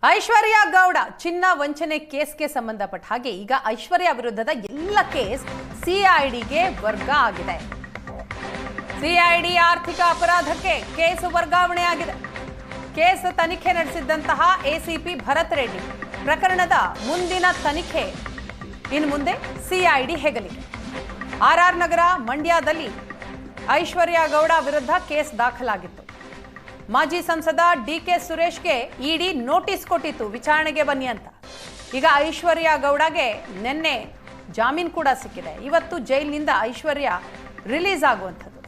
ಐಶ್ವರ್ಯ ಗೌಡ ಚಿನ್ನ ವಂಚನೆ ಕೇಸ್ಗೆ ಸಂಬಂಧಪಟ್ಟ ಹಾಗೆ ಈಗ ಐಶ್ವರ್ಯ ವಿರುದ್ಧದ ಎಲ್ಲ ಕೇಸ್ ಸಿಐಡಿಗೆ ವರ್ಗ ಆಗಿದೆ. ಸಿಐಡಿ ಆರ್ಥಿಕ ಅಪರಾಧಕ್ಕೆ ಕೇಸ್ ವರ್ಗಾವಣೆ ಆಗಿದೆ. ಕೇಸ್ ತನಿಖೆ ನಡೆಸಿದ್ದಂತಹ ಎಸಿಪಿ ಭರತ್ ರೆಡ್ಡಿ ಪ್ರಕರಣದ ಮುಂದಿನ ತನಿಖೆ ಇನ್ನು ಮುಂದೆ ಸಿಐಡಿ ಹೆಗಲಿಗೆ. ಆರ್ಆರ್ ನಗರ ಮಂಡ್ಯದಲ್ಲಿ ಐಶ್ವರ್ಯ ಗೌಡ ವಿರುದ್ಧ ಕೇಸ್ ದಾಖಲಾಗಿತ್ತು. ಮಾಜಿ ಸಂಸದ ಡಿಕೆ ಸುರೇಶ್ಗೆ ಇಡಿ ನೋಟಿಸ್ ಕೊಟ್ಟಿತ್ತು, ವಿಚಾರಣೆಗೆ ಬನ್ನಿ ಅಂತ. ಈಗ ಐಶ್ವರ್ಯ ಗೌಡಗೆ ನಿನ್ನೆ ಜಾಮೀನು ಕೂಡ ಸಿಕ್ಕಿದೆ. ಇವತ್ತು ಜೈಲಿನಿಂದ ಐಶ್ವರ್ಯ ರಿಲೀಸ್ ಆಗುವಂಥದ್ದು.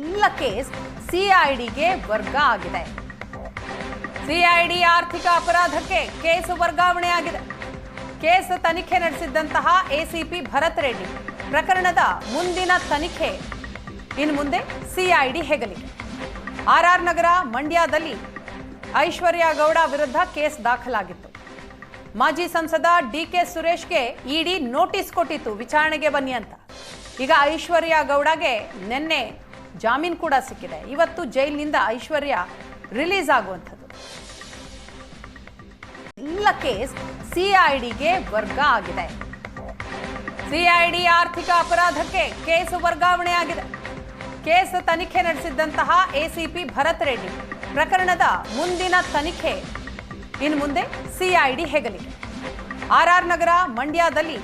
ಎಲ್ಲ ಕೇಸ್ ಸಿಐಡಿಗೆ ವರ್ಗ ಆಗಿದೆ. ಸಿಐಡಿ ಆರ್ಥಿಕ ಅಪರಾಧಕ್ಕೆ ಕೇಸ್ ವರ್ಗಾವಣೆ ಆಗಿದೆ. ಕೇಸ್ ತನಿಖೆ ನಡೆಸಿದ್ದಂತಹ ಎಸಿಪಿ ಭರತ್ ರೆಡ್ಡಿ ಪ್ರಕರಣದ ಮುಂದಿನ ತನಿಖೆ ಇನ್ನು ಮುಂದೆ ಸಿಐಡಿ ಹೆಗಲಿಗೆ. ಆರ್ಆರ್ ನಗರ ಮಂಡ್ಯದಲ್ಲಿ ಐಶ್ವರ್ಯ ಗೌಡ ವಿರುದ್ಧ ಕೇಸ್ ದಾಖಲಾಗಿತ್ತು. ಮಾಜಿ ಸಂಸದ ಡಿಕೆ ಸುರೇಶ್ಗೆ ಇಡಿ ನೋಟಿಸ್ ಕೊಟ್ಟಿತ್ತು, ವಿಚಾರಣೆಗೆ ಬನ್ನಿ ಅಂತ. ಈಗ ಐಶ್ವರ್ಯ ಗೌಡಗೆ ನಿನ್ನೆ ಜಾಮೀನು ಕೂಡ ಸಿಕ್ಕಿದೆ. ಇವತ್ತು ಜೈಲಿನಿಂದ ಐಶ್ವರ್ಯ ರಿಲೀಸ್ ಆಗುವಂಥದ್ದು. ಎಲ್ಲ ಕೇಸ್ ಸಿಐಡಿಗೆ ವರ್ಗ ಆಗಿದೆ. ಸಿಐಡಿ ಆರ್ಥಿಕ ಅಪರಾಧಕ್ಕೆ ಕೇಸ್ ವರ್ಗಾವಣೆ ಆಗಿದೆ. ಕೇಸ್ ತನಿಖೆ ನಡೆಸಿದ್ದಂತಹ ಎಸಿಪಿ ಭರತ್ ರೆಡ್ಡಿ ಪ್ರಕರಣದ ಮುಂದಿನ ತನಿಖೆ ಇನ್ನು ಮುಂದೆ ಸಿಐಡಿ ಹೆಗಲಿಗೆ. ಆರ್ಆರ್ ನಗರ ಮಂಡ್ಯದಲ್ಲಿ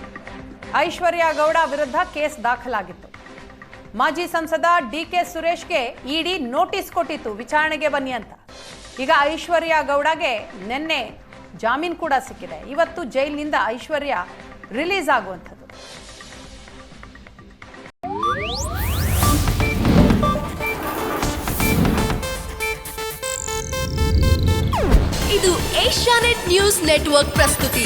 ಐಶ್ವರ್ಯ ಗೌಡ ವಿರುದ್ಧ ಕೇಸ್ ದಾಖಲಾಗಿತ್ತು. ಮಾಜಿ ಸಂಸದ ಡಿಕೆ ಸುರೇಶ್ಗೆ ಇಡಿ ನೋಟಿಸ್ ಕೊಟ್ಟಿತ್ತು, ವಿಚಾರಣೆಗೆ ಬನ್ನಿ ಅಂತ. ಈಗ ಐಶ್ವರ್ಯ ಗೌಡಗೆ ನಿನ್ನೆ ಜಾಮೀನು ಕೂಡ ಸಿಕ್ಕಿದೆ. ಇವತ್ತು ಜೈಲಿನಿಂದ ಐಶ್ವರ್ಯ ರಿಲೀಸ್ ಆಗುವಂಥದ್ದು. ಇದು ಏಷ್ಯಾನೆಟ್ ನ್ಯೂಸ್ ನೆಟ್ವರ್ಕ್ ಪ್ರಸ್ತುತಿ.